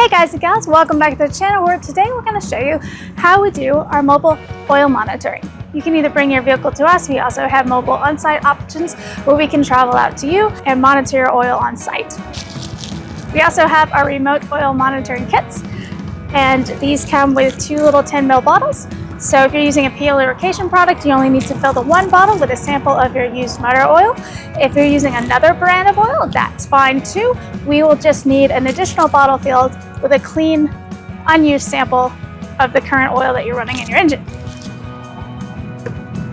Hey guys and gals, welcome back to the channel where today we're going to show you how we do our mobile oil monitoring. You can either bring your vehicle to us. We also have mobile on-site options where we can travel out to you and monitor your oil on site. We also have our remote oil monitoring kits, and these come with two little 10 ml bottles. So if you're using a PM Lubrication product, you only need to fill the one bottle with a sample of your used motor oil. If you're using another brand of oil, that's fine too. We will just need an additional bottle filled with a clean, unused sample of the current oil that you're running in your engine.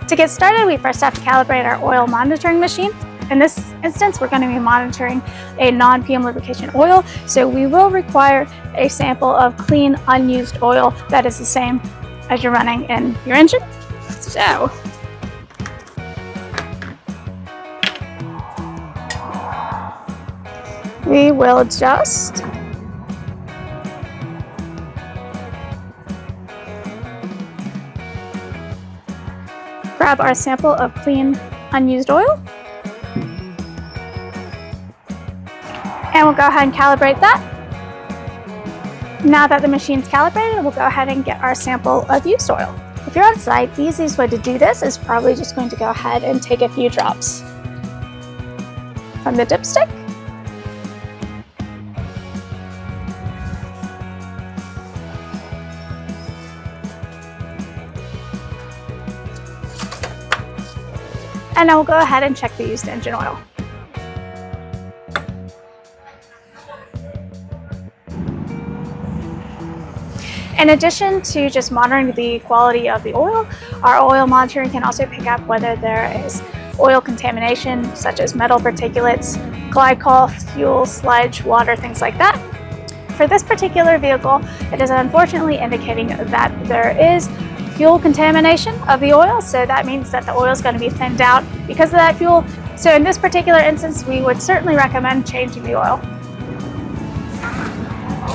To get started, we first have to calibrate our oil monitoring machine. In this instance, we're going to be monitoring a non-PM lubrication oil, so we will require a sample of clean, unused oil that is the same as you're running in your engine. So we will just grab our sample of clean, unused oil, and we'll go ahead and calibrate that. Now that the machine's calibrated, we'll go ahead and get our sample of used oil. If you're on site, the easiest way to do this is probably just going to go ahead and take a few drops from the dipstick. And now we'll go ahead and check the used engine oil. In addition to just monitoring the quality of the oil, our oil monitoring can also pick up whether there is oil contamination, such as metal particulates, glycol, fuel, sludge, water, things like that. For this particular vehicle, it is unfortunately indicating that there is fuel contamination of the oil, so that means that the oil is going to be thinned out because of that fuel. So in this particular instance, we would certainly recommend changing the oil.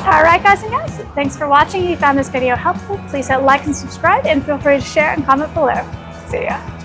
Alright guys and gals, thanks for watching. If you found this video helpful, please hit like and subscribe, and feel free to share and comment below. See ya.